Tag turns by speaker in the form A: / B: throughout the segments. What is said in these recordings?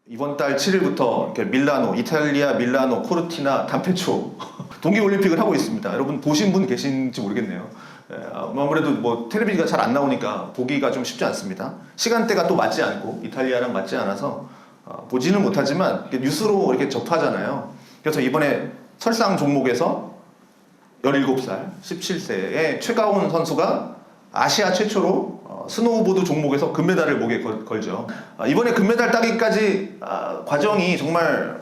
A: 이번 달 7일부터 밀라노, 이탈리아 밀라노, 코르티나, 담페초 동계올림픽을 하고 있습니다. 여러분 보신 분 계신지 모르겠네요. 아무래도 뭐 텔레비가 잘 안 나오니까 보기가 좀 쉽지 않습니다. 시간대가 또 맞지 않고 이탈리아랑 맞지 않아서 보지는 못하지만 뉴스로 이렇게 접하잖아요. 그래서 이번에 설상 종목에서 17살, 17세의 최가온 선수가 아시아 최초로 스노우보드 종목에서 금메달을 목에 걸죠. 이번에 금메달 따기까지 과정이 정말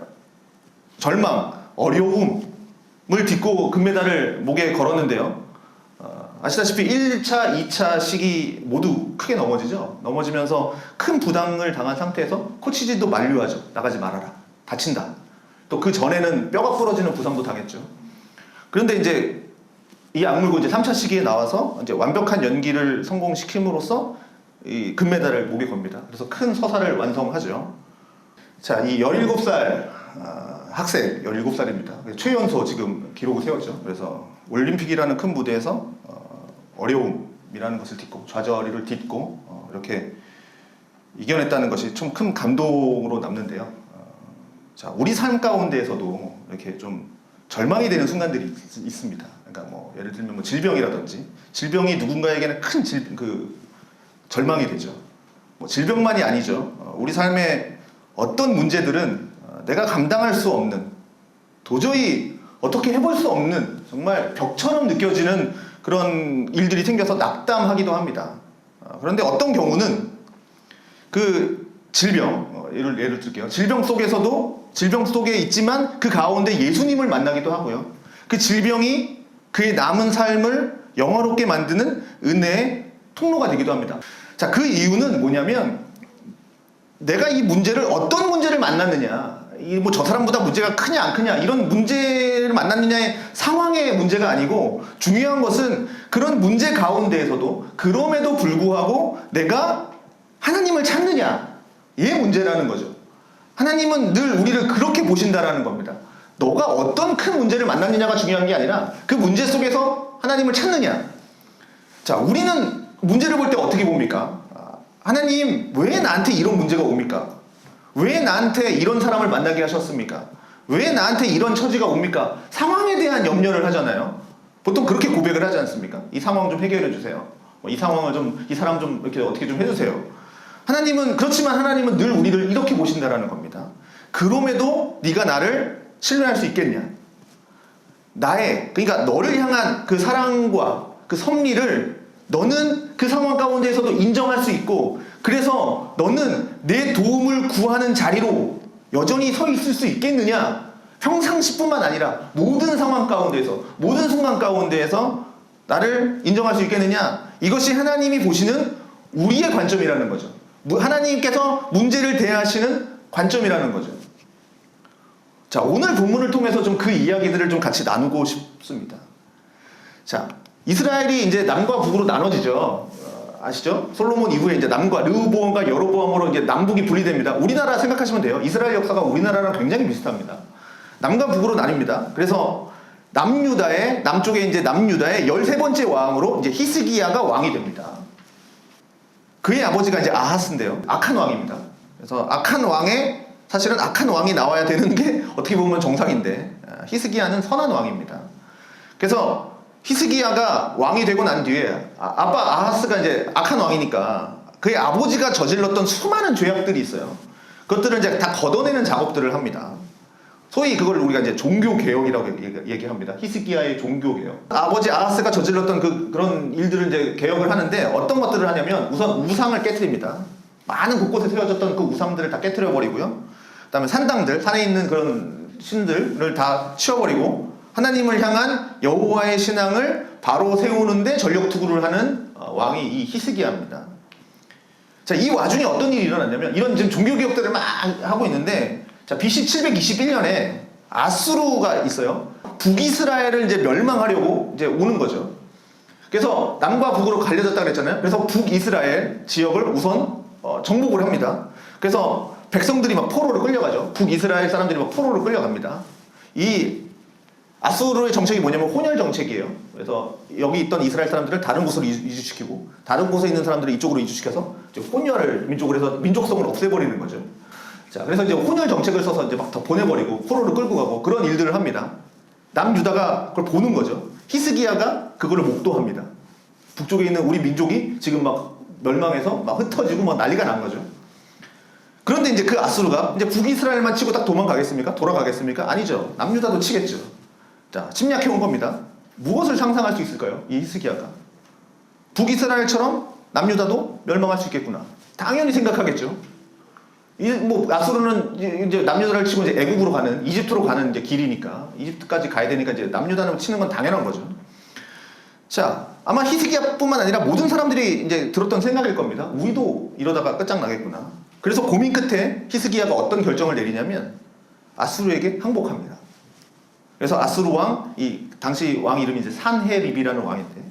A: 절망, 어려움을 딛고 금메달을 목에 걸었는데요. 아시다시피 1차, 2차 시기 모두 크게 넘어지죠. 넘어지면서 큰 부상을 당한 상태에서 코치진도 만류하죠. 나가지 말아라. 다친다. 또 그 전에는 뼈가 부러지는 부상도 당했죠. 그런데 이제 이 악물고 이제 3차 시기에 나와서 이제 완벽한 연기를 성공시킴으로써 이 금메달을 목에 겁니다. 그래서 큰 서사를 완성하죠. 자, 이 17살 학생, 17살입니다. 최연소 지금 기록을 세웠죠. 그래서 올림픽이라는 큰 무대에서 어려움이라는 것을 딛고 좌절을 딛고 이렇게 이겨냈다는 것이 좀 큰 감동으로 남는데요. 자, 우리 삶 가운데에서도 이렇게 좀 절망이 되는 순간들이 있습니다. 그러니까 뭐 예를 들면 뭐 질병이라든지 질병이 누군가에게는 큰 절망이 되죠. 뭐 질병만이 아니죠. 우리 삶의 어떤 문제들은 내가 감당할 수 없는, 도저히 어떻게 해볼 수 없는 정말 벽처럼 느껴지는 그런 일들이 생겨서 낙담하기도 합니다. 그런데 어떤 경우는 그 질병, 예를 들게요. 질병 속에 있지만 그 가운데 예수님을 만나기도 하고요. 그 질병이 그의 남은 삶을 영화롭게 만드는 은혜의 통로가 되기도 합니다. 자, 그 이유는 뭐냐면 내가 이 문제를 어떤 문제를 만났느냐, 뭐 저 사람보다 문제가 크냐 안 크냐 이런 문제를 만났느냐의 상황의 문제가 아니고 중요한 것은 그런 문제 가운데에서도 그럼에도 불구하고 내가 하나님을 찾느냐 의 문제라는 거죠. 하나님은 늘 우리를 그렇게 보신다라는 겁니다. 너가 어떤 큰 문제를 만났느냐가 중요한 게 아니라 그 문제 속에서 하나님을 찾느냐. 자, 우리는 문제를 볼 때 어떻게 봅니까? 하나님, 왜 나한테 이런 문제가 옵니까? 왜 나한테 이런 사람을 만나게 하셨습니까? 왜 나한테 이런 처지가 옵니까? 상황에 대한 염려를 하잖아요. 보통 그렇게 고백을 하지 않습니까? 이 상황 좀 해결해 주세요. 이 상황을 좀, 이 사람 좀 이렇게 어떻게 좀 해주세요. 그렇지만 하나님은 늘 우리를 이렇게 보신다라는 겁니다. 그럼에도 네가 나를 신뢰할 수 있겠냐? 그러니까 너를 향한 그 사랑과 그 섭리를 너는 그 상황 가운데에서도 인정할 수 있고, 그래서 너는 내 도움을 구하는 자리로 여전히 서 있을 수 있겠느냐? 평상시뿐만 아니라 모든 상황 가운데에서, 모든 순간 가운데에서 나를 인정할 수 있겠느냐? 이것이 하나님이 보시는 우리의 관점이라는 거죠. 하나님께서 문제를 대하시는 관점이라는 거죠. 자, 오늘 본문을 통해서 좀 그 이야기들을 좀 같이 나누고 싶습니다. 자, 이스라엘이 이제 남과 북으로 나눠지죠. 아시죠? 솔로몬 이후에 이제 남과 르호보암과 여로보암으로 이제 남북이 분리됩니다. 우리나라 생각하시면 돼요. 이스라엘 역사가 우리나라랑 굉장히 비슷합니다. 남과 북으로 나뉩니다. 그래서 남쪽에 이제 남유다의 13번째 왕으로 이제 히스기야가 왕이 됩니다. 그의 아버지가 이제 아하스인데요. 악한 왕입니다. 그래서 사실은 악한 왕이 나와야 되는 게 어떻게 보면 정상인데, 히스기야는 선한 왕입니다. 그래서 히스기야가 왕이 되고 난 뒤에 아빠 아하스가 이제 악한 왕이니까 그의 아버지가 저질렀던 수많은 죄악들이 있어요. 그것들을 이제 다 걷어내는 작업들을 합니다. 소위 그걸 우리가 이제 종교개혁이라고 얘기합니다. 히스기야의 종교개혁. 아버지 아하스가 저질렀던 그런 일들을 이제 개혁을 하는데 어떤 것들을 하냐면 우선 우상을 깨트립니다. 많은 곳곳에 세워졌던 그 우상들을 다 깨트려버리고요. 그 다음에 산에 있는 그런 신들을 다 치워버리고 하나님을 향한 여호와의 신앙을 바로 세우는데 전력투구를 하는 왕이 이 히스기야입니다. 자, 이 와중에 어떤 일이 일어났냐면, 이런 지금 종교개혁들을 막 하고 있는데, 자, BC 721년에 아수르가 있어요. 북이스라엘을 이제 멸망하려고 이제 오는 거죠. 그래서 남과 북으로 갈려졌다 그랬잖아요. 그래서 북이스라엘 지역을 우선 정복을 합니다. 그래서 백성들이 막 포로로 끌려가죠. 북이스라엘 사람들이 막 포로로 끌려갑니다. 이 아수르의 정책이 뭐냐면 혼혈 정책이에요. 그래서 여기 있던 이스라엘 사람들을 다른 곳으로 이주시키고, 다른 곳에 있는 사람들을 이쪽으로 이주시켜서 혼혈을 민족으로 해서 민족성을 없애버리는 거죠. 자, 그래서 이제 혼혈 정책을 써서 이제 막 더 보내버리고 포로를 끌고 가고 그런 일들을 합니다. 남유다가 그걸 보는 거죠. 히스기야가 그거를 목도합니다. 북쪽에 있는 우리 민족이 지금 막 멸망해서 막 흩어지고 막 난리가 난 거죠. 그런데 이제 그 아수르가 이제 북이스라엘만 치고 딱 도망가겠습니까? 돌아가겠습니까? 아니죠. 남유다도 치겠죠. 자, 침략해 온 겁니다. 무엇을 상상할 수 있을까요? 이 히스기야가. 북이스라엘처럼 남유다도 멸망할 수 있겠구나. 당연히 생각하겠죠. 뭐 아수르는 이제 남유다를 치고 이제 애국으로 가는 이집트로 가는 이제 길이니까 이집트까지 가야 되니까 이제 남유다를 치는 건 당연한 거죠. 자, 아마 히스기야뿐만 아니라 모든 사람들이 이제 들었던 생각일 겁니다. 우리도 이러다가 끝장나겠구나. 그래서 고민 끝에 히스기야가 어떤 결정을 내리냐면 아수르에게 항복합니다. 그래서 아수르 왕, 이 당시 왕 이름이 이제 산헤립이라는 왕인데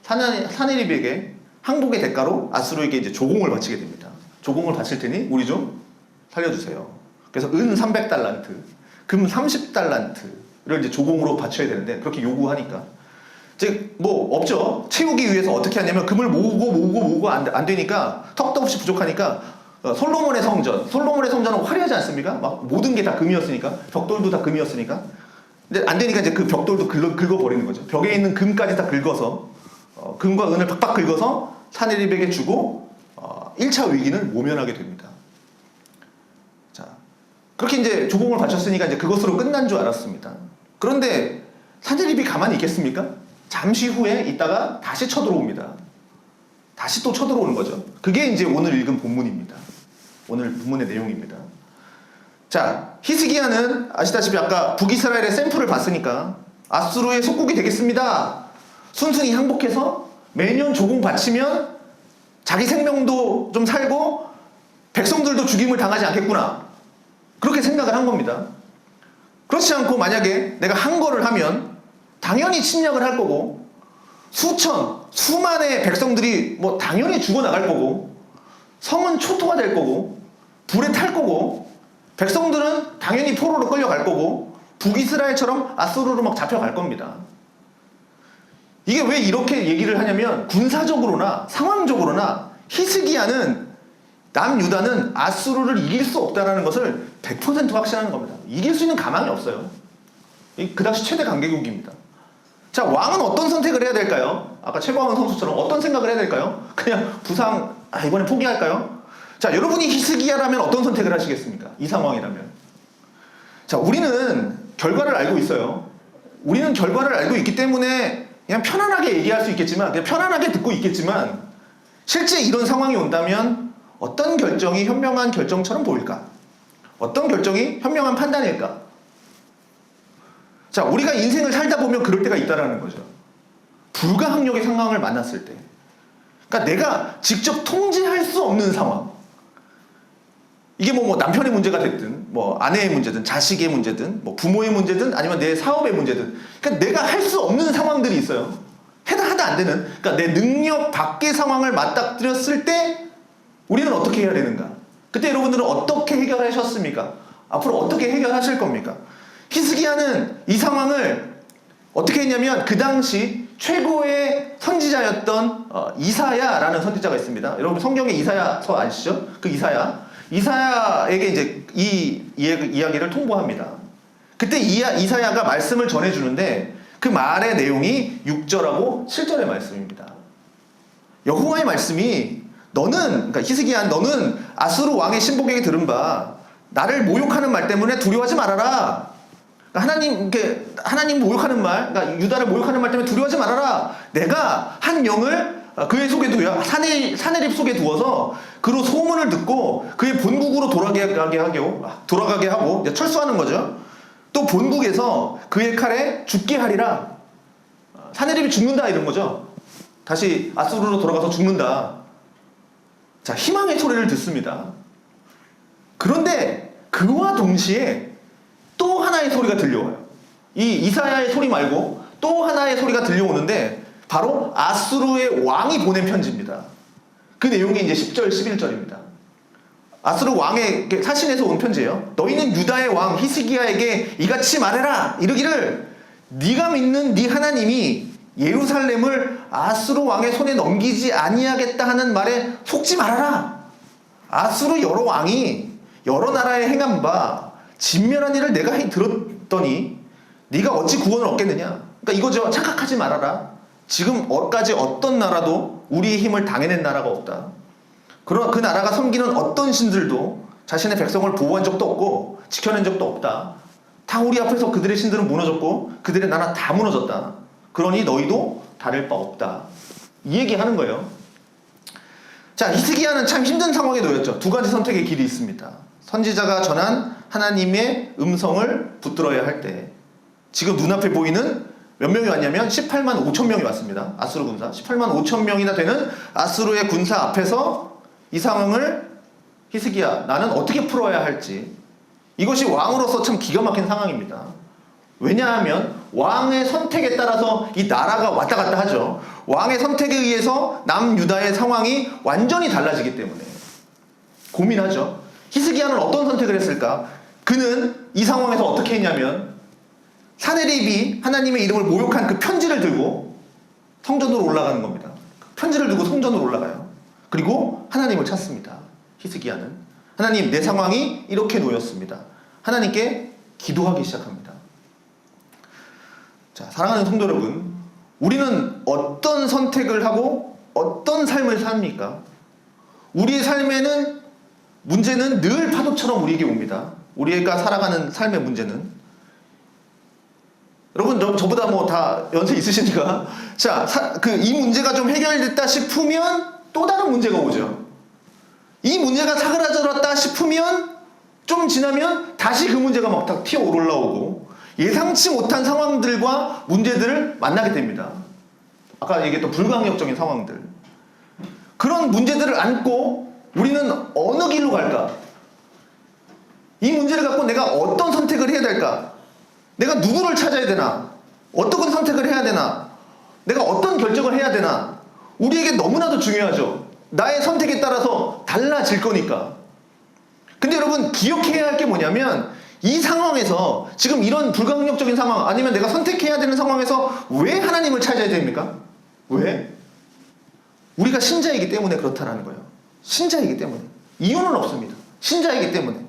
A: 산헤립에게 항복의 대가로 아수르에게 이제 조공을 바치게 됩니다. 조공을 바칠 테니 우리 좀 살려주세요. 그래서 은 300달란트, 금 30달란트를 이제 조공으로 바쳐야 되는데 그렇게 요구하니까 이제 뭐 없죠. 채우기 위해서 어떻게 하냐면 금을 모으고 안 되니까 턱도 없이 부족하니까 솔로몬의 성전은 화려하지 않습니까? 막 모든 게 다 금이었으니까 벽돌도 다 금이었으니까 근데 안 되니까 이제 그 벽돌도 긁어버리는 거죠. 벽에 있는 금까지 다 긁어서 금과 은을 팍팍 긁어서 산헤립에게 주고 1차 위기는 모면하게 됩니다. 자, 그렇게 이제 조공을 바쳤으니까 이제 그것으로 끝난 줄 알았습니다. 그런데 산헤립이 가만히 있겠습니까? 잠시 후에 있다가 다시 쳐들어옵니다. 다시 또 쳐들어오는 거죠. 그게 이제 오늘 읽은 본문입니다. 오늘 본문의 내용입니다. 자, 히스기야는 아시다시피 아까 북이스라엘의 샘플을 봤으니까 아수르의 속국이 되겠습니다. 순순히 항복해서 매년 조공 바치면 자기 생명도 좀 살고 백성들도 죽임을 당하지 않겠구나. 그렇게 생각을 한 겁니다. 그렇지 않고 만약에 내가 한 거를 하면 당연히 침략을 할 거고 수만의 백성들이 뭐 당연히 죽어나갈 거고 성은 초토화 될 거고 불에 탈 거고 백성들은 당연히 포로로 끌려갈 거고 북이스라엘처럼 아수르로 막 잡혀갈 겁니다. 이게 왜 이렇게 얘기를 하냐면 군사적으로나 상황적으로나 히스기야는 남유다는 아수르를 이길 수 없다는 것을 100% 확신하는 겁니다. 이길 수 있는 가망이 없어요. 그 당시 최대 강대국입니다. 자, 왕은 어떤 선택을 해야 될까요? 아까 최광훈 선수처럼 어떤 생각을 해야 될까요? 그냥 부상, 이번에 포기할까요? 자, 여러분이 히스기야라면 어떤 선택을 하시겠습니까? 이 상황이라면. 자, 우리는 결과를 알고 있어요. 우리는 결과를 알고 있기 때문에 그냥 편안하게 얘기할 수 있겠지만, 그냥 편안하게 듣고 있겠지만, 실제 이런 상황이 온다면 어떤 결정이 현명한 결정처럼 보일까? 어떤 결정이 현명한 판단일까? 자, 우리가 인생을 살다 보면 그럴 때가 있다라는 거죠. 불가항력의 상황을 만났을 때. 그러니까 내가 직접 통제할 수 없는 상황. 이게 뭐 남편의 문제가 됐든, 뭐 아내의 문제든, 자식의 문제든, 뭐 부모의 문제든, 아니면 내 사업의 문제든. 그러니까 내가 할 수 없는 상황들이 있어요. 하다 안 되는. 그러니까 내 능력 밖의 상황을 맞닥뜨렸을 때 우리는 어떻게 해야 되는가? 그때 여러분들은 어떻게 해결하셨습니까? 앞으로 어떻게 해결하실 겁니까? 히스기야는 이 상황을 어떻게 했냐면 그 당시 최고의 선지자였던 이사야라는 선지자가 있습니다. 여러분 성경에 이사야서 아시죠? 그 이사야에게 이제 이 이야기를 통보합니다. 그때 이사야가 말씀을 전해주는데 그 말의 내용이 6절하고 7절의 말씀입니다. 여호와의 말씀이 그러니까 히스기야 너는 아수르 왕의 신복에게 들은 바 나를 모욕하는 말 때문에 두려워하지 말아라. 그러니까 하나님 모욕하는 말, 그러니까 유다를 모욕하는 말 때문에 두려워하지 말아라. 내가 한 영을 그의 속에 두어 산헤립 속에 두어서 그로 소문을 듣고 그의 본국으로 돌아가게 하고 이제 철수하는 거죠. 또 본국에서 그의 칼에 죽게 하리라. 산헤립이 죽는다 이런 거죠. 다시 아수르로 돌아가서 죽는다. 자, 희망의 소리를 듣습니다. 그런데 그와 동시에 또 하나의 소리가 들려와요. 이 이사야의 소리 말고 또 하나의 소리가 들려오는데 바로 아수르의 왕이 보낸 편지입니다. 그 내용이 이제 10절, 11절입니다. 아수르 왕의 사신에서 온 편지예요. 너희는 유다의 왕 히스기야에게 이같이 말해라. 이르기를 네가 믿는 네 하나님이 예루살렘을 아수르 왕의 손에 넘기지 아니하겠다 하는 말에 속지 말아라. 아수르 여러 왕이 여러 나라에 행한 바 진멸한 일을 내가 들었더니 네가 어찌 구원을 얻겠느냐. 그러니까 이거죠. 착각하지 말아라. 지금까지 어떤 나라도 우리의 힘을 당해낸 나라가 없다. 그 나라가 섬기는 어떤 신들도 자신의 백성을 보호한 적도 없고 지켜낸 적도 없다. 다 우리 앞에서 그들의 신들은 무너졌고 그들의 나라 다 무너졌다. 그러니 너희도 다를 바 없다. 이 얘기하는 거예요. 자, 히스기야는 참 힘든 상황에 놓였죠. 두 가지 선택의 길이 있습니다. 선지자가 전한 하나님의 음성을 붙들어야 할 때, 지금 눈앞에 보이는 몇 명이 왔냐면 18만 5천 명이 왔습니다. 아수르 군사 18만 5천 명이나 되는 아수르의 군사 앞에서 이 상황을 히스기야, 나는 어떻게 풀어야 할지, 이것이 왕으로서 참 기가 막힌 상황입니다. 왜냐하면 왕의 선택에 따라서 이 나라가 왔다 갔다 하죠. 왕의 선택에 의해서 남유다의 상황이 완전히 달라지기 때문에 고민하죠. 히스기야는 어떤 선택을 했을까? 그는 이 상황에서 어떻게 했냐면 사네립이 하나님의 이름을 모욕한 그 편지를 들고 성전으로 올라가는 겁니다. 편지를 들고 성전으로 올라가요. 그리고 하나님을 찾습니다. 히스기야는 하나님, 내 상황이 이렇게 놓였습니다. 하나님께 기도하기 시작합니다. 자, 사랑하는 성도 여러분, 우리는 어떤 선택을 하고 어떤 삶을 삽니까? 우리의 삶에는 문제는 늘 파도처럼 우리에게 옵니다. 우리가 살아가는 삶의 문제는. 여러분, 저보다 뭐 다 연세 있으시니까. 자, 이 문제가 좀 해결됐다 싶으면 또 다른 문제가 오죠. 이 문제가 사그라들었다 싶으면 좀 지나면 다시 그 문제가 막 다 튀어 올라오고 예상치 못한 상황들과 문제들을 만나게 됩니다. 아까 얘기했던 불가항력적인 상황들. 그런 문제들을 안고 우리는 어느 길로 갈까? 이 문제를 갖고 내가 어떤 선택을 해야 될까? 내가 누구를 찾아야 되나? 어떤 선택을 해야 되나? 내가 어떤 결정을 해야 되나? 우리에게 너무나도 중요하죠. 나의 선택에 따라서 달라질 거니까. 근데 여러분, 기억해야 할 게 뭐냐면 이 상황에서, 지금 이런 불가항력적인 상황, 아니면 내가 선택해야 되는 상황에서 왜 하나님을 찾아야 됩니까? 왜? 우리가 신자이기 때문에 그렇다라는 거예요. 신자이기 때문에. 이유는 없습니다. 신자이기 때문에.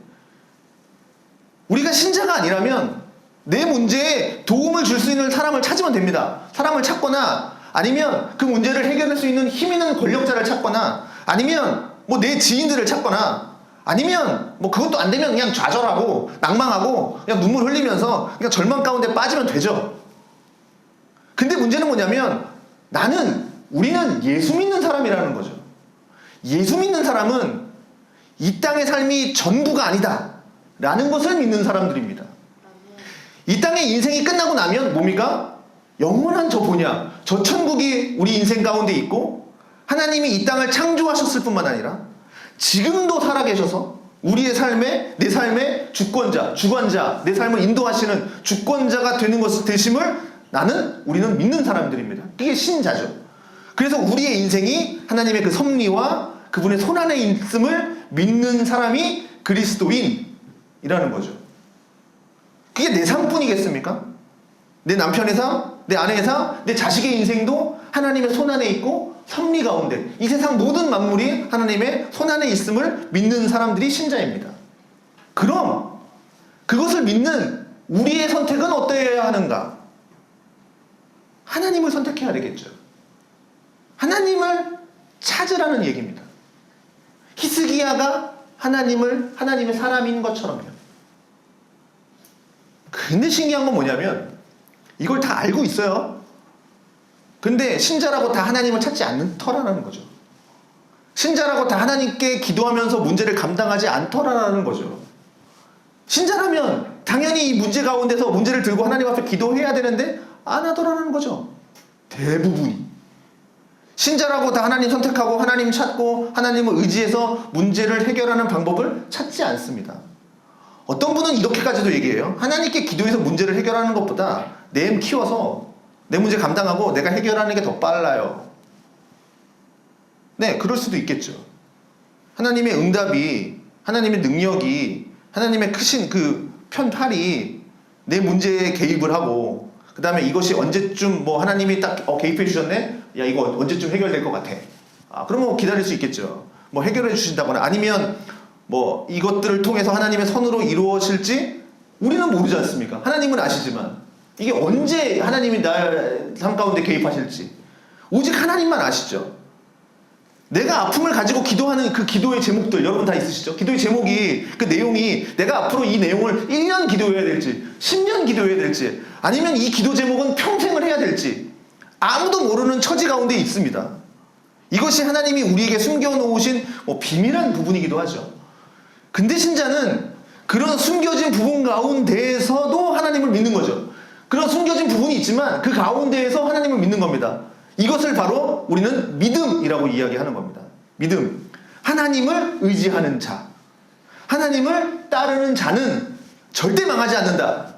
A: 우리가 신자가 아니라면 내 문제에 도움을 줄 수 있는 사람을 찾으면 됩니다. 사람을 찾거나, 아니면 그 문제를 해결할 수 있는 힘 있는 권력자를 찾거나, 아니면 뭐 내 지인들을 찾거나, 아니면 뭐 그것도 안 되면 그냥 좌절하고 낭망하고 그냥 눈물 흘리면서 그냥 절망 가운데 빠지면 되죠. 근데 문제는 뭐냐면 우리는 예수 믿는 사람이라는 거죠. 예수 믿는 사람은 이 땅의 삶이 전부가 아니다 라는 것을 믿는 사람들입니다. 이 땅의 인생이 끝나고 나면 뭡니까? 영원한 저 천국이 우리 인생 가운데 있고, 하나님이 이 땅을 창조하셨을 뿐만 아니라 지금도 살아계셔서 우리의 삶에, 내 삶의 주관자, 내 삶을 인도하시는 주권자가 되는 것을 되심을 우리는 믿는 사람들입니다. 그게 신자죠. 그래서 우리의 인생이 하나님의 그 섭리와 그분의 손안에 있음을 믿는 사람이 그리스도인이라는 거죠. 그게 내 삶뿐이겠습니까? 내 남편의 삶, 내 아내의 삶, 내 자식의 인생도 하나님의 손안에 있고 섭리 가운데, 이 세상 모든 만물이 하나님의 손안에 있음을 믿는 사람들이 신자입니다. 그럼 그것을 믿는 우리의 선택은 어떠해야 하는가? 하나님을 선택해야 되겠죠. 하나님을 찾으라는 얘기입니다. 히스기야가 하나님의 사람인 것처럼요. 근데 신기한 건 뭐냐면 이걸 다 알고 있어요. 근데 신자라고 다 하나님을 찾지 않더라는 거죠. 신자라고 다 하나님께 기도하면서 문제를 감당하지 않더라는 거죠. 신자라면 당연히 이 문제 가운데서 문제를 들고 하나님 앞에 기도해야 되는데 안 하더라는 거죠. 대부분이. 신자라고 다 하나님 선택하고 하나님 찾고 하나님을 의지해서 문제를 해결하는 방법을 찾지 않습니다. 어떤 분은 이렇게까지도 얘기해요. 하나님께 기도해서 문제를 해결하는 것보다 내 키워서 내 문제 감당하고 내가 해결하는 게 더 빨라요. 네, 그럴 수도 있겠죠. 하나님의 응답이, 하나님의 능력이, 하나님의 크신 그 편팔이 내 문제에 개입을 하고, 그 다음에 이것이 언제쯤 뭐 하나님이 딱 개입해 주셨네? 야, 이거 언제쯤 해결될 것 같아. 그러면 기다릴 수 있겠죠. 뭐 해결해 주신다거나, 아니면 뭐 이것들을 통해서 하나님의 선으로 이루어질지 우리는 모르지 않습니까? 하나님은 아시지만 이게 언제 하나님이 나 삶 가운데 개입하실지 오직 하나님만 아시죠. 내가 아픔을 가지고 기도하는 그 기도의 제목들 여러분 다 있으시죠? 기도의 제목이 그 내용이 내가 앞으로 이 내용을 1년 기도해야 될지 10년 기도해야 될지 아니면 이 기도 제목은 평생을 해야 될지 아무도 모르는 처지 가운데 있습니다. 이것이 하나님이 우리에게 숨겨놓으신 비밀한 부분이기도 하죠. 근데 신자는 그런 숨겨진 부분 가운데에서도 하나님을 믿는 거죠. 그런 숨겨진 부분이 있지만 그 가운데에서 하나님을 믿는 겁니다. 이것을 바로 우리는 믿음이라고 이야기하는 겁니다. 믿음. 하나님을 의지하는 자. 하나님을 따르는 자는 절대 망하지 않는다.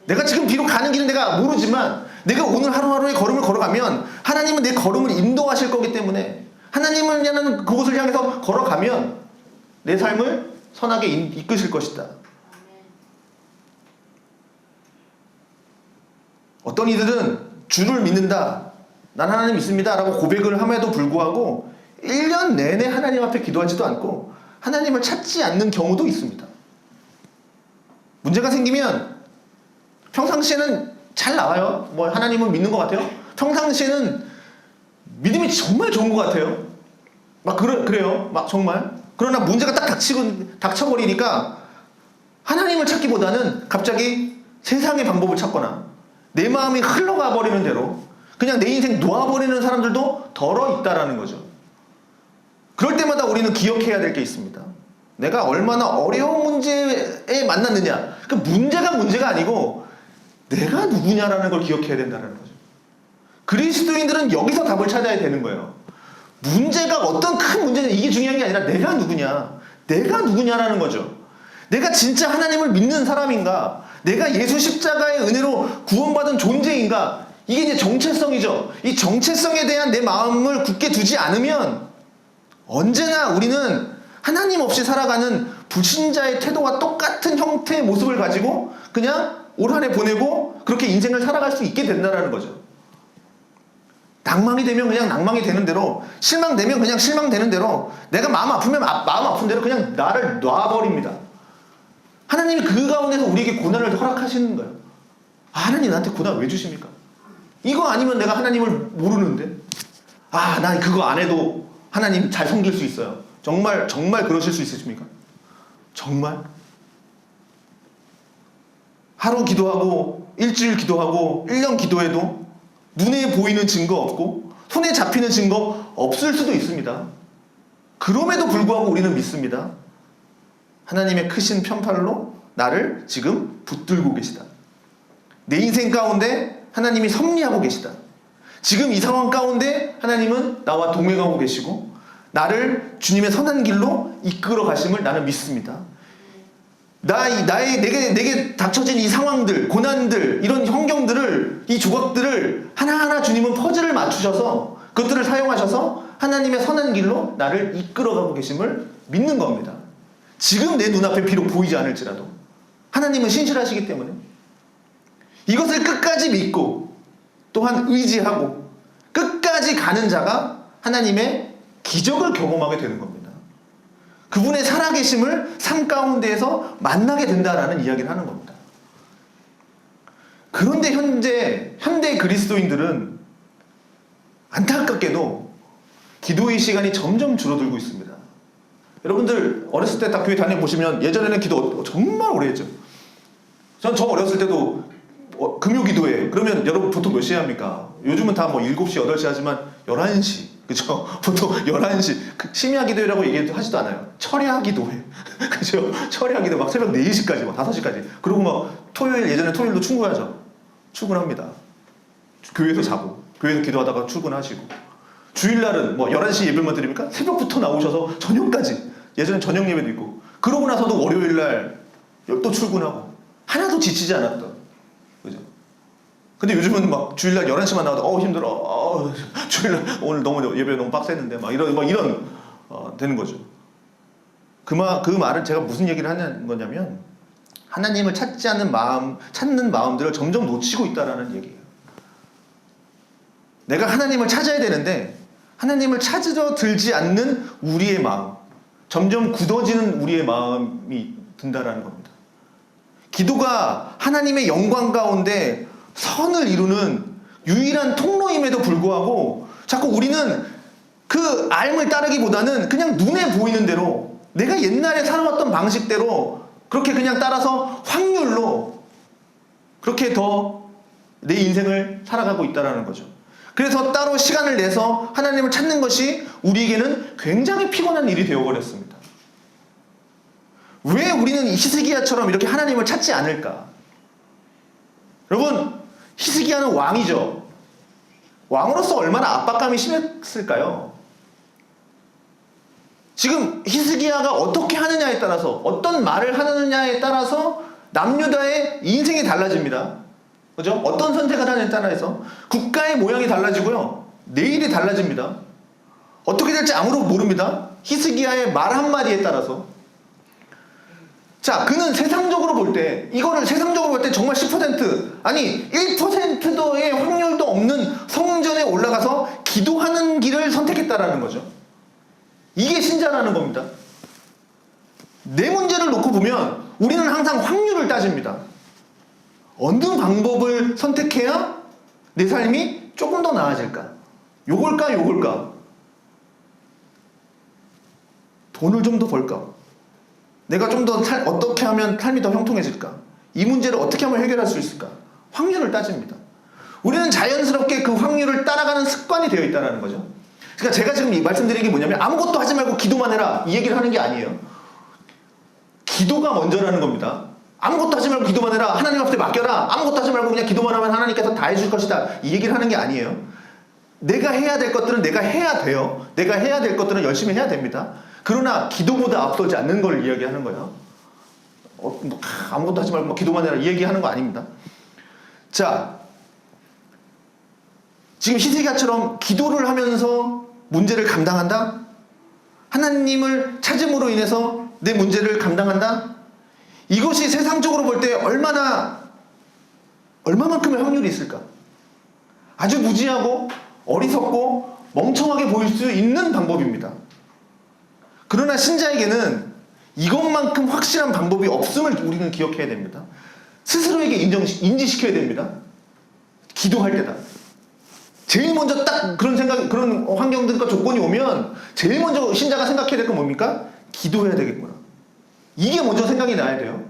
A: 내가 지금 비록 가는 길은 내가 모르지만 내가 오늘 하루하루의 걸음을 걸어가면 하나님은 내 걸음을 인도하실 거기 때문에 하나님을 향하는 그곳을 향해서 걸어가면 내 삶을 선하게 이끄실 것이다. 어떤 이들은 주를 믿는다. 난 하나님 믿습니다. 라고 고백을 함에도 불구하고 1년 내내 하나님 앞에 기도하지도 않고 하나님을 찾지 않는 경우도 있습니다. 문제가 생기면 평상시에는 잘 나와요. 뭐 하나님을 믿는 것 같아요. 평상시에는 믿음이 정말 좋은 것 같아요. 막 그래요. 막 정말. 그러나 문제가 딱 닥쳐버리니까 하나님을 찾기보다는 갑자기 세상의 방법을 찾거나 내 마음이 흘러가 버리는 대로 그냥 내 인생 놓아버리는 사람들도 덜어 있다라는 거죠. 그럴 때마다 우리는 기억해야 될 게 있습니다. 내가 얼마나 어려운 문제에 만났느냐. 그 문제가 아니고 내가 누구냐라는 걸 기억해야 된다는 거죠. 그리스도인들은 여기서 답을 찾아야 되는 거예요. 문제가 어떤 큰 문제냐 이게 중요한 게 아니라 내가 누구냐라는 거죠. 내가 진짜 하나님을 믿는 사람인가? 내가 예수 십자가의 은혜로 구원받은 존재인가? 이게 이제 정체성이죠. 이 정체성에 대한 내 마음을 굳게 두지 않으면 언제나 우리는 하나님 없이 살아가는 불신자의 태도와 똑같은 형태의 모습을 가지고 그냥 올 한 해 보내고 그렇게 인생을 살아갈 수 있게 된다는 거죠. 낭망이 되면 그냥 낭망이 되는 대로, 실망되면 그냥 실망되는 대로, 내가 마음 아프면 마음 아픈 대로 그냥 나를 놔버립니다. 하나님이 그 가운데서 우리에게 고난을 허락하시는 거예요. 하나님 나한테 고난 왜 주십니까? 이거 아니면 내가 하나님을 모르는데, 난 그거 안 해도 하나님 잘 섬길 수 있어요. 정말 그러실 수 있으십니까? 정말? 하루 기도하고 일주일 기도하고 1년 기도해도 눈에 보이는 증거 없고 손에 잡히는 증거 없을 수도 있습니다. 그럼에도 불구하고 우리는 믿습니다. 하나님의 크신 편팔로 나를 지금 붙들고 계시다. 내 인생 가운데 하나님이 섭리하고 계시다. 지금 이 상황 가운데 하나님은 나와 동행하고 계시고 나를 주님의 선한 길로 이끌어 가심을 나는 믿습니다. 내게 닥쳐진 이 상황들, 고난들, 이런 환경들을, 이 조각들을 하나하나 주님은 퍼즐을 맞추셔서 그것들을 사용하셔서 하나님의 선한 길로 나를 이끌어가고 계심을 믿는 겁니다. 지금 내 눈앞에 비록 보이지 않을지라도 하나님은 신실하시기 때문에 이것을 끝까지 믿고 또한 의지하고 끝까지 가는 자가 하나님의 기적을 경험하게 되는 겁니다. 그분의 살아계심을 삶 가운데에서 만나게 된다라는 이야기를 하는 겁니다. 그런데 현대 그리스도인들은 안타깝게도 기도의 시간이 점점 줄어들고 있습니다. 여러분들 어렸을 때 딱 교회 다녀보시면 예전에는 기도 정말 오래 했죠. 전 저 어렸을 때도 금요 기도회 그러면 여러분 보통 몇 시에 합니까? 요즘은 다 7시, 8시 하지만 11시 그죠? 보통 11시 심야 기도회라고 얘기하지도 않아요. 철야 기도회 그죠? 철야 기도 막 새벽 4시까지 막 5시까지 그리고 막 예전에 토요일도 출근하죠. 출근합니다. 교회에서 자고 교회에서 기도하다가 출근하시고 주일날은 11시 예배만 드립니까? 새벽부터 나오셔서 저녁까지 예전에 저녁 예배도 있고 그러고 나서도 월요일날 또 출근하고 하나도 지치지 않았던 그죠? 근데 요즘은 막 주일날 11시만 나와도 힘들어. 주일날 오늘 예배 너무 빡셌는데 막 이런 되는 거죠. 그 말을 제가 무슨 얘기를 하는 거냐면 하나님을 찾는 마음들을 점점 놓치고 있다라는 얘기예요. 내가 하나님을 찾아야 되는데 하나님을 찾으러 들지 않는 우리의 마음, 점점 굳어지는 우리의 마음이 든다라는 겁니다. 기도가 하나님의 영광 가운데 선을 이루는 유일한 통로임에도 불구하고 자꾸 우리는 그 알을 따르기보다는 그냥 눈에 보이는 대로 내가 옛날에 살아왔던 방식대로 그렇게 그냥 따라서 확률로 그렇게 더 내 인생을 살아가고 있다는 거죠. 그래서 따로 시간을 내서 하나님을 찾는 것이 우리에게는 굉장히 피곤한 일이 되어버렸습니다. 왜 우리는 히스기야처럼 이렇게 하나님을 찾지 않을까? 여러분, 히스기야는 왕이죠. 왕으로서 얼마나 압박감이 심했을까요? 지금 히스기야가 어떻게 하느냐에 따라서, 어떤 말을 하느냐에 따라서 남유다의 인생이 달라집니다. 그죠? 어떤 선택을 하느냐에 따라서 국가의 모양이 달라지고요. 내일이 달라집니다. 어떻게 될지 아무도 모릅니다. 히스기야의 말 한마디에 따라서. 자, 그는 세상적으로 볼 때, 이거를 세상적으로 볼 때 정말 10% 아니 1%도의 확률도 없는 성전에 올라가서 기도하는 길을 선택했다라는 거죠. 이게 신자라는 겁니다. 내 문제를 놓고 보면 우리는 항상 확률을 따집니다. 어느 방법을 선택해야 내 삶이 조금 더 나아질까? 요걸까 요걸까? 돈을 좀 더 벌까? 내가 좀 더 어떻게 하면 삶이 더 형통해질까? 이 문제를 어떻게 하면 해결할 수 있을까? 확률을 따집니다. 우리는 자연스럽게 그 확률을 따라가는 습관이 되어 있다는 거죠. 그러니까 제가 지금 말씀드리는 게 뭐냐면 아무것도 하지 말고 기도만 해라 이 얘기를 하는 게 아니에요. 기도가 먼저라는 겁니다. 아무것도 하지 말고 기도만 해라. 하나님 앞에 맡겨라. 아무것도 하지 말고 그냥 기도만 하면 하나님께서 다 해줄 것이다. 이 얘기를 하는 게 아니에요. 내가 해야 될 것들은 내가 해야 돼요. 내가 해야 될 것들은 열심히 해야 됩니다. 그러나 기도보다 앞서지 않는 걸 이야기하는 거예요. 아무것도 하지 말고 기도만 해라 이 얘기하는 거 아닙니다. 자, 지금 히스기야처럼 기도를 하면서 문제를 감당한다? 하나님을 찾음으로 인해서 내 문제를 감당한다? 이것이 세상적으로 볼 때 얼마만큼의 확률이 있을까? 아주 무지하고 어리석고 멍청하게 보일 수 있는 방법입니다. 그러나 신자에게는 이것만큼 확실한 방법이 없음을 우리는 기억해야 됩니다. 스스로에게 인지시켜야 됩니다. 기도할 때다. 제일 먼저 딱 그런 환경들과 조건이 오면 제일 먼저 신자가 생각해야 될 건 뭡니까? 기도해야 되겠구나. 이게 먼저 생각이 나야 돼요.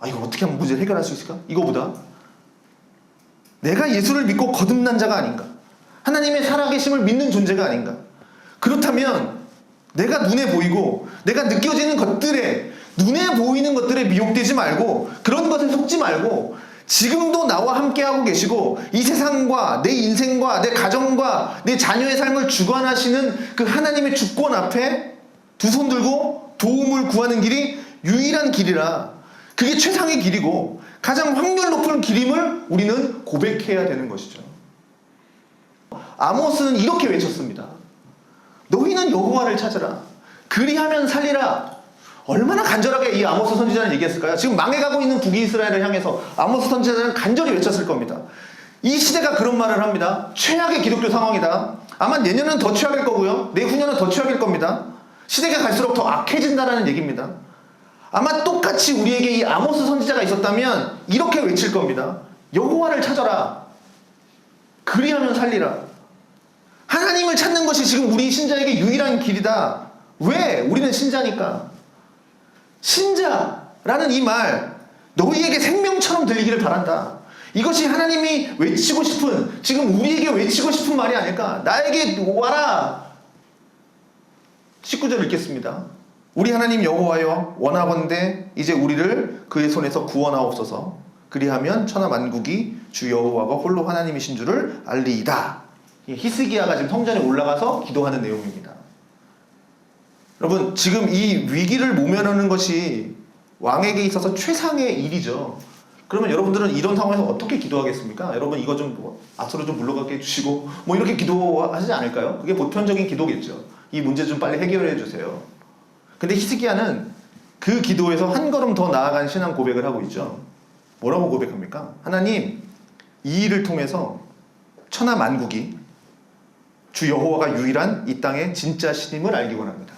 A: 이거 어떻게 하면 문제를 해결할 수 있을까? 이거보다 내가 예수를 믿고 거듭난 자가 아닌가? 하나님의 살아계심을 믿는 존재가 아닌가? 그렇다면 내가 눈에 보이고 내가 느껴지는 것들에 눈에 보이는 것들에 미혹되지 말고 그런 것에 속지 말고 지금도 나와 함께하고 계시고 이 세상과 내 인생과 내 가정과 내 자녀의 삶을 주관하시는 그 하나님의 주권 앞에 두 손 들고 도움을 구하는 길이 유일한 길이라 그게 최상의 길이고 가장 확률 높은 길임을 우리는 고백해야 되는 것이죠. 아모스는 이렇게 외쳤습니다. 너희는 여호와를 찾으라. 그리하면 살리라. 얼마나 간절하게 이 아모스 선지자는 얘기했을까요? 지금 망해가고 있는 북이스라엘을 향해서 아모스 선지자는 간절히 외쳤을 겁니다. 이 시대가 그런 말을 합니다. 최악의 기독교 상황이다. 아마 내년은 더 최악일 거고요. 내후년은 더 최악일 겁니다. 시대가 갈수록 더 악해진다라는 얘기입니다. 아마 똑같이 우리에게 이 아모스 선지자가 있었다면 이렇게 외칠 겁니다. 여호와를 찾아라. 그리하면 살리라. 하나님을 찾는 것이 지금 우리 신자에게 유일한 길이다. 왜? 우리는 신자니까. 신자라는 이 말 너희에게 생명처럼 들리기를 바란다. 이것이 하나님이 외치고 싶은 지금 우리에게 외치고 싶은 말이 아닐까. 나에게 와라. 19절 읽겠습니다. 우리 하나님 여호와여 원하건대 이제 우리를 그의 손에서 구원하옵소서. 그리하면 천하 만국이 주 여호와가 홀로 하나님이신 줄을 알리이다. 히스기야가 지금 성전에 올라가서 기도하는 내용입니다. 여러분 지금 이 위기를 모면하는 것이 왕에게 있어서 최상의 일이죠. 그러면 여러분들은 이런 상황에서 어떻게 기도하겠습니까? 여러분 이거 좀 앞으로 좀 물러가게 해주시고 이렇게 기도하시지 않을까요? 그게 보편적인 기도겠죠. 이 문제 좀 빨리 해결해 주세요. 근데 히스기야는 그 기도에서 한 걸음 더 나아간 신앙 고백을 하고 있죠. 뭐라고 고백합니까? 하나님 이 일을 통해서 천하 만국이 주 여호와가 유일한 이 땅의 진짜 신임을 알기 원합니다.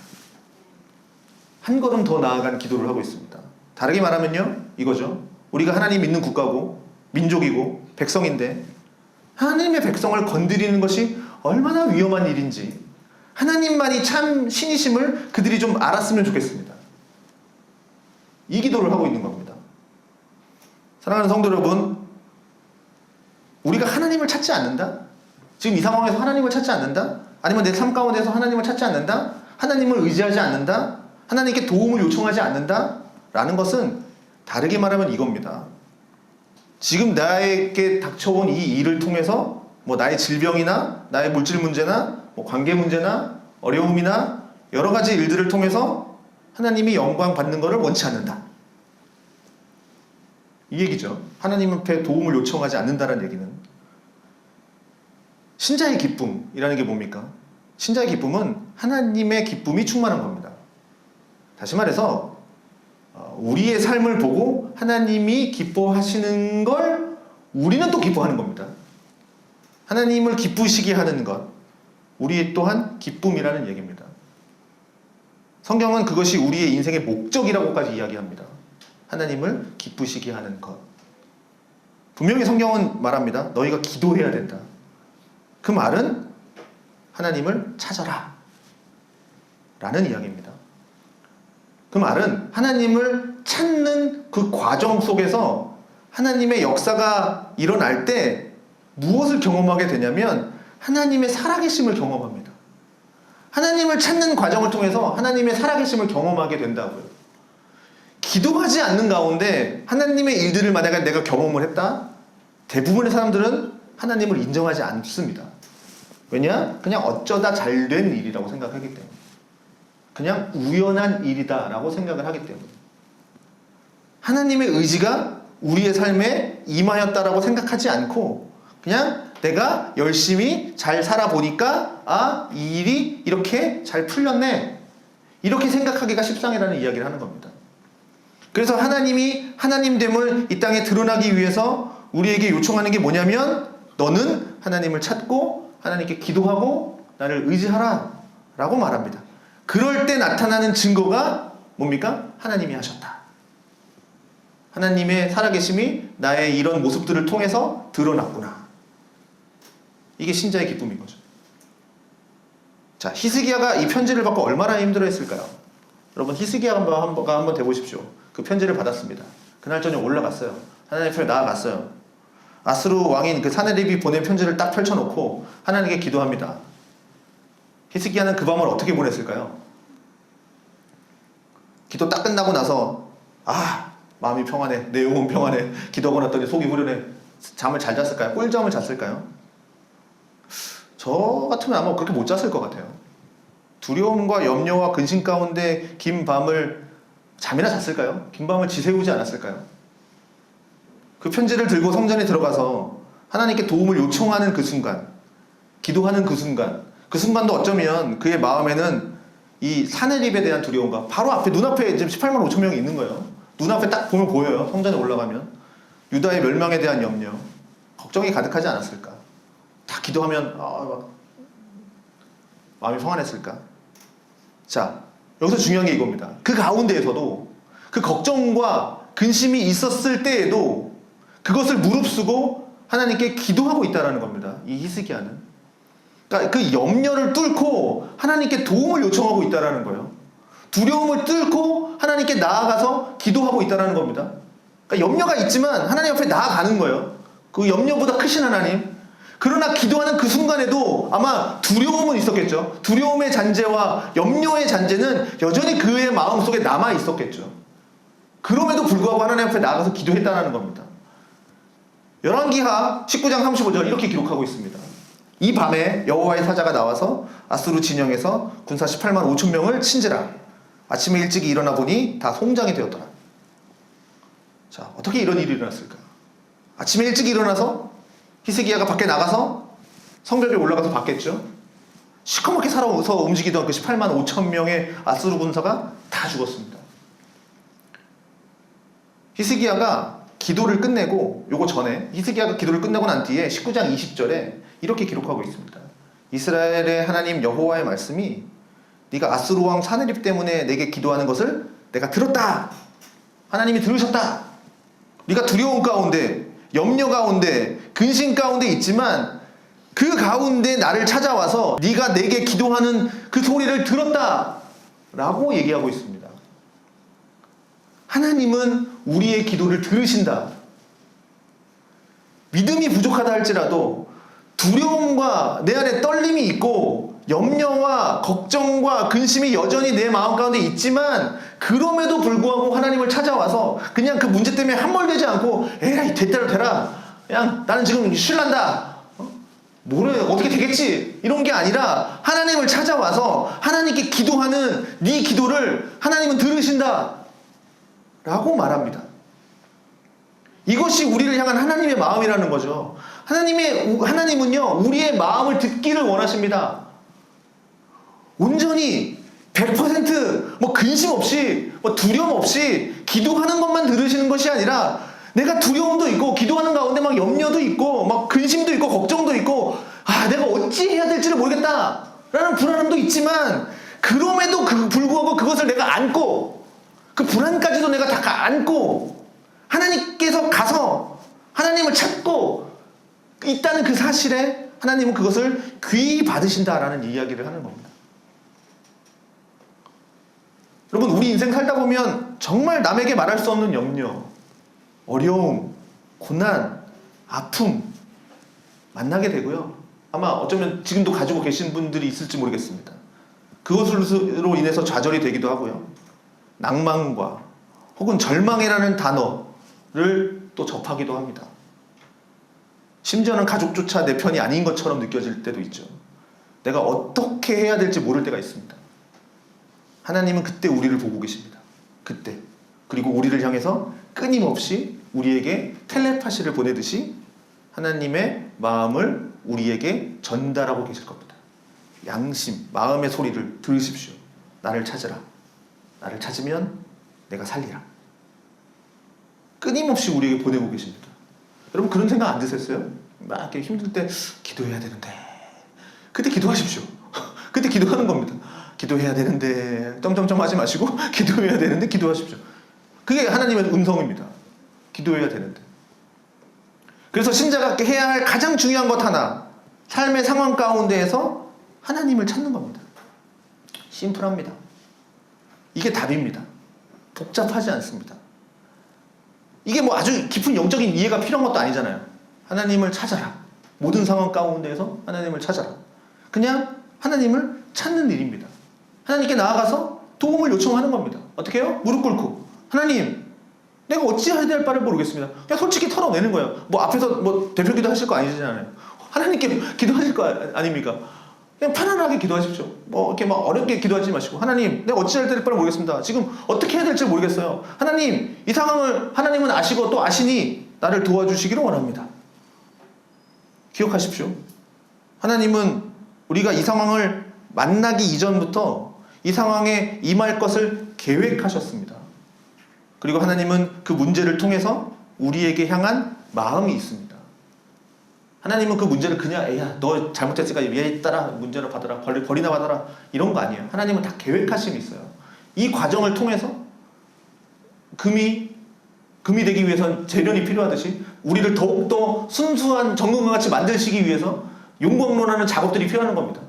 A: 한 걸음 더 나아간 기도를 하고 있습니다. 다르게 말하면요, 이거죠. 우리가 하나님 믿는 국가고 민족이고 백성인데 하나님의 백성을 건드리는 것이 얼마나 위험한 일인지 하나님만이 참 신이심을 그들이 좀 알았으면 좋겠습니다. 이 기도를 하고 있는 겁니다. 사랑하는 성도 여러분, 우리가 하나님을 찾지 않는다? 지금 이 상황에서 하나님을 찾지 않는다? 아니면 내 삶 가운데서 하나님을 찾지 않는다? 하나님을 의지하지 않는다? 하나님께 도움을 요청하지 않는다? 라는 것은 다르게 말하면 이겁니다. 지금 나에게 닥쳐온 이 일을 통해서 뭐 나의 질병이나 나의 물질 문제나 뭐 관계 문제나 어려움이나 여러 가지 일들을 통해서 하나님이 영광 받는 것을 원치 않는다. 이 얘기죠. 하나님 앞에 도움을 요청하지 않는다는 얘기는 신자의 기쁨이라는 게 뭡니까? 신자의 기쁨은 하나님의 기쁨이 충만한 겁니다. 다시 말해서 우리의 삶을 보고 하나님이 기뻐하시는 걸 우리는 또 기뻐하는 겁니다. 하나님을 기쁘시게 하는 것, 우리의 또한 기쁨이라는 얘기입니다. 성경은 그것이 우리의 인생의 목적이라고까지 이야기합니다. 하나님을 기쁘시게 하는 것. 분명히 성경은 말합니다. 너희가 기도해야 된다. 그 말은 하나님을 찾아라 라는 이야기입니다. 그 말은 하나님을 찾는 그 과정 속에서 하나님의 역사가 일어날 때 무엇을 경험하게 되냐면 하나님의 살아계심을 경험합니다. 하나님을 찾는 과정을 통해서 하나님의 살아계심을 경험하게 된다고요. 기도하지 않는 가운데 하나님의 일들을 만약에 내가 경험을 했다? 대부분의 사람들은 하나님을 인정하지 않습니다. 왜냐? 그냥 어쩌다 잘된 일이라고 생각하기 때문에. 그냥 우연한 일이다 라고 생각을 하기 때문에. 하나님의 의지가 우리의 삶에 임하였다라고 생각하지 않고 그냥 내가 열심히 잘 살아보니까 이 일이 이렇게 잘 풀렸네 이렇게 생각하기가 십상이라는 이야기를 하는 겁니다. 그래서 하나님이 하나님됨을 이 땅에 드러나기 위해서 우리에게 요청하는 게 뭐냐면 너는 하나님을 찾고 하나님께 기도하고 나를 의지하라 라고 말합니다. 그럴 때 나타나는 증거가 뭡니까? 하나님이 하셨다. 하나님의 살아계심이 나의 이런 모습들을 통해서 드러났구나. 이게 신자의 기쁨인 거죠. 자, 히스기야가 이 편지를 받고 얼마나 힘들어했을까요? 여러분 히스기야가 한번 대보십시오. 그 편지를 받았습니다. 그날 저녁 올라갔어요. 하나님 앞에 나아갔어요. 아스루 왕인 그 사네립이 보낸 편지를 딱 펼쳐놓고 하나님께 기도합니다. 히스기야는 그 밤을 어떻게 보냈을까요? 기도 딱 끝나고 나서 마음이 평안해, 내 영혼 평안해 기도하고 났더니 속이 후련해. 잠을 잘 잤을까요? 꿀잠을 잤을까요? 저 같으면 아마 그렇게 못 잤을 것 같아요. 두려움과 염려와 근심 가운데 긴 밤을 잠이나 잤을까요? 긴 밤을 지새우지 않았을까요? 그 편지를 들고 성전에 들어가서 하나님께 도움을 요청하는 그 순간, 기도하는 그 순간도 어쩌면 그의 마음에는 이 사네립에 대한 두려움과 바로 앞에 눈앞에 지금 18만 5천 명이 있는 거예요. 눈앞에 딱 보면 보여요. 성전에 올라가면 유다의 멸망에 대한 염려, 걱정이 가득하지 않았을까? 다 기도하면 마음이 평안했을까? 자, 여기서 중요한 게 이겁니다. 그 가운데에서도 그 걱정과 근심이 있었을 때에도 그것을 무릅쓰고 하나님께 기도하고 있다는 겁니다. 이 히스기야는. 그러니까 그 염려를 뚫고 하나님께 도움을 요청하고 있다는 거예요. 두려움을 뚫고 하나님께 나아가서 기도하고 있다는 겁니다. 그러니까 염려가 있지만 하나님 앞에 나아가는 거예요. 그 염려보다 크신 하나님. 그러나 기도하는 그 순간에도 아마 두려움은 있었겠죠. 두려움의 잔재와 염려의 잔재는 여전히 그의 마음속에 남아 있었겠죠. 그럼에도 불구하고 하나님 앞에 나아가서 기도했다는 겁니다. 열왕기하 19장 35절 이렇게 기록하고 있습니다. 이 밤에 여호와의 사자가 나와서 아수르 진영에서 군사 18만 5천 명을 친지라. 아침에 일찍 일어나 보니 다 송장이 되었더라. 자, 어떻게 이런 일이 일어났을까? 아침에 일찍 일어나서 히스기야가 밖에 나가서 성벽에 올라가서 봤겠죠. 시커멓게 살아서 움직이던 그 18만 5천 명의 아수르 군사가 다 죽었습니다. 히스기야가 기도를 끝내고 요거 전에 히스기야가 기도를 끝내고 난 뒤에 19장 20절에 이렇게 기록하고 있습니다. 이스라엘의 하나님 여호와의 말씀이 네가 아수르 왕 사네립 때문에 내게 기도하는 것을 내가 들었다. 하나님이 들으셨다. 네가 두려움 가운데, 염려 가운데, 근심 가운데 있지만 그 가운데 나를 찾아와서 네가 내게 기도하는 그 소리를 들었다 라고 얘기하고 있습니다. 하나님은 우리의 기도를 들으신다. 믿음이 부족하다 할지라도 두려움과 내 안에 떨림이 있고 염려와 걱정과 근심이 여전히 내 마음 가운데 있지만 그럼에도 불구하고 하나님을 찾아와서 그냥 그 문제 때문에 함몰되지 않고 에이 됐대로 되라, 그냥 나는 지금 쉴란다, 뭐래 어떻게 되겠지, 이런 게 아니라 하나님을 찾아와서 하나님께 기도하는 네 기도를 하나님은 들으신다 라고 말합니다. 이것이 우리를 향한 하나님의 마음이라는 거죠. 하나님은요 우리의 마음을 듣기를 원하십니다. 온전히 100% 근심 없이 두려움 없이 기도하는 것만 들으시는 것이 아니라 내가 두려움도 있고 기도하는 가운데 막 염려도 있고 막 근심도 있고 걱정도 있고 내가 어찌 해야 될지를 모르겠다 라는 불안함도 있지만 그럼에도 불구하고 그것을 내가 안고 그 불안까지도 내가 다 안고 하나님께서 가서 하나님을 찾고 있다는 그 사실에 하나님은 그것을 귀히 받으신다라는 이야기를 하는 겁니다. 여러분, 우리 인생 살다 보면 정말 남에게 말할 수 없는 염려, 어려움, 고난, 아픔 만나게 되고요. 아마 어쩌면 지금도 가지고 계신 분들이 있을지 모르겠습니다. 그것으로 인해서 좌절이 되기도 하고요. 낭만과 혹은 절망이라는 단어를 또 접하기도 합니다. 심지어는 가족조차 내 편이 아닌 것처럼 느껴질 때도 있죠. 내가 어떻게 해야 될지 모를 때가 있습니다. 하나님은 그때 우리를 보고 계십니다. 그때. 그리고 우리를 향해서 끊임없이 우리에게 텔레파시를 보내듯이 하나님의 마음을 우리에게 전달하고 계실 겁니다. 양심, 마음의 소리를 들으십시오. 나를 찾으라. 나를 찾으면 내가 살리라. 끊임없이 우리에게 보내고 계십니다. 여러분, 그런 생각 안 드셨어요? 막 이렇게 힘들 때 기도해야 되는데, 그때 기도하십시오. 그때 기도하는 겁니다. 기도해야 되는데 점점점 하지 마시고 기도해야 되는데 기도하십시오. 그게 하나님의 음성입니다. 기도해야 되는데. 그래서 신자가 해야 할 가장 중요한 것 하나, 삶의 상황 가운데에서 하나님을 찾는 겁니다. 심플합니다. 이게 답입니다. 복잡하지 않습니다. 이게 아주 깊은 영적인 이해가 필요한 것도 아니잖아요. 하나님을 찾아라. 모든 상황 가운데에서 하나님을 찾아라. 그냥 하나님을 찾는 일입니다. 하나님께 나아가서 도움을 요청하는 겁니다. 어떻게 해요? 무릎 꿇고 하나님, 내가 어찌해야 될 바를 모르겠습니다. 그냥 솔직히 털어내는 거예요. 앞에서 대표 기도하실 거 아니잖아요. 하나님께 기도하실 거 아닙니까? 그냥 편안하게 기도하십시오. 이렇게 어렵게 기도하지 마시고, 하나님, 내가 어찌해야 될 바를 모르겠습니다. 지금 어떻게 해야 될지 모르겠어요. 하나님, 이 상황을 하나님은 아시고 또 아시니 나를 도와주시기를 원합니다. 기억하십시오. 하나님은 우리가 이 상황을 만나기 이전부터 이 상황에 임할 것을 계획하셨습니다. 그리고 하나님은 그 문제를 통해서 우리에게 향한 마음이 있습니다. 하나님은 그 문제를 그냥 에야 너 잘못했으니까 얘 따라 문제를 받아라, 벌이나 받아라, 이런 거 아니에요. 하나님은 다 계획하심이 있어요. 이 과정을 통해서 금이 되기 위해서는 재련이 필요하듯이 우리를 더욱더 순수한 정금과 같이 만드시기 위해서 용광로라는 작업들이 필요한 겁니다.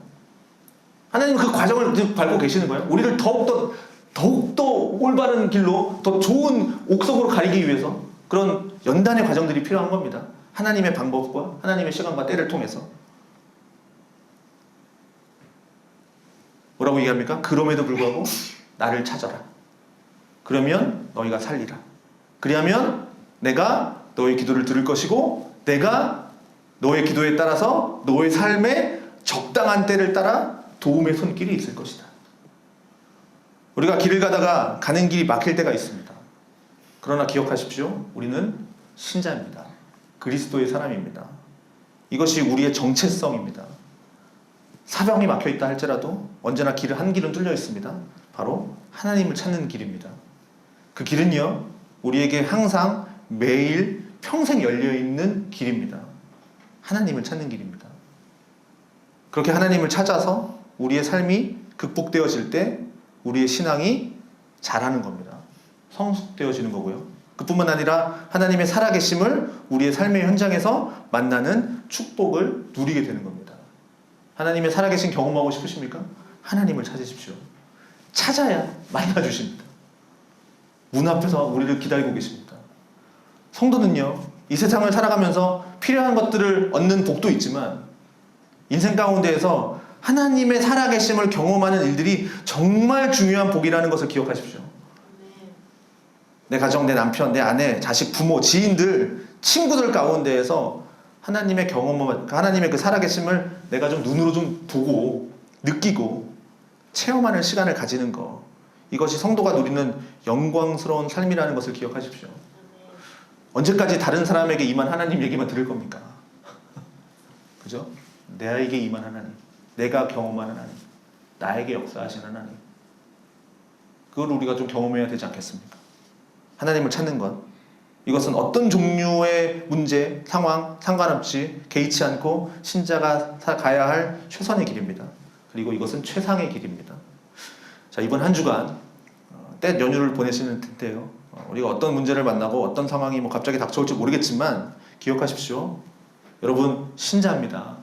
A: 하나님은 그 과정을 지금 밟고 계시는 거예요. 우리를 더욱더 올바른 길로 더 좋은 옥석으로 가리기 위해서 그런 연단의 과정들이 필요한 겁니다. 하나님의 방법과 하나님의 시간과 때를 통해서. 뭐라고 얘기합니까? 그럼에도 불구하고 나를 찾아라. 그러면 너희가 살리라. 그리하면 내가 너의 기도를 들을 것이고 내가 너의 기도에 따라서 너의 삶에 적당한 때를 따라 도움의 손길이 있을 것이다. 우리가 길을 가다가 가는 길이 막힐 때가 있습니다. 그러나 기억하십시오. 우리는 신자입니다. 그리스도의 사람입니다. 이것이 우리의 정체성입니다. 사방이 막혀있다 할지라도 언제나 한 길은 뚫려 있습니다. 바로 하나님을 찾는 길입니다. 그 길은요, 우리에게 항상 매일 평생 열려있는 길입니다. 하나님을 찾는 길입니다. 그렇게 하나님을 찾아서 우리의 삶이 극복되어질 때 우리의 신앙이 자라는 겁니다. 성숙되어지는 거고요. 그뿐만 아니라 하나님의 살아계심을 우리의 삶의 현장에서 만나는 축복을 누리게 되는 겁니다. 하나님의 살아계신 경험하고 싶으십니까? 하나님을 찾으십시오. 찾아야 만나주십니다. 문 앞에서 우리를 기다리고 계십니다. 성도는요, 이 세상을 살아가면서 필요한 것들을 얻는 복도 있지만 인생 가운데에서 하나님의 살아계심을 경험하는 일들이 정말 중요한 복이라는 것을 기억하십시오. 내 가정, 내 남편, 내 아내, 자식, 부모, 지인들, 친구들 가운데에서 하나님의 경험을, 하나님의 그 살아계심을 내가 좀 눈으로 좀 보고 느끼고 체험하는 시간을 가지는 것, 이것이 성도가 누리는 영광스러운 삶이라는 것을 기억하십시오. 언제까지 다른 사람에게 임한 하나님 얘기만 들을 겁니까? 그죠? 내에게 임한 하나님, 내가 경험한 하나님, 나에게 역사하신 하나님, 그걸 우리가 좀 경험해야 되지 않겠습니까? 하나님을 찾는 것, 이것은 어떤 종류의 문제, 상황, 상관없이 개의치 않고 신자가 가야 할 최선의 길입니다. 그리고 이것은 최상의 길입니다. 자, 이번 한 주간 때 연휴를 보내시는 텐데요. 우리가 어떤 문제를 만나고 어떤 상황이 갑자기 닥쳐올지 모르겠지만 기억하십시오. 여러분 신자입니다.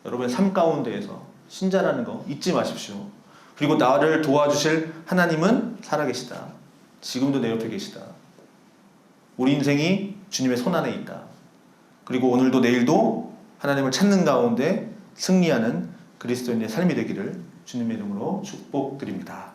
A: 여러분의 삶 가운데에서 신자라는 거 잊지 마십시오. 그리고 나를 도와주실 하나님은 살아계시다. 지금도 내 옆에 계시다. 우리 인생이 주님의 손안에 있다. 그리고 오늘도 내일도 하나님을 찾는 가운데 승리하는 그리스도인의 삶이 되기를 주님의 이름으로 축복드립니다.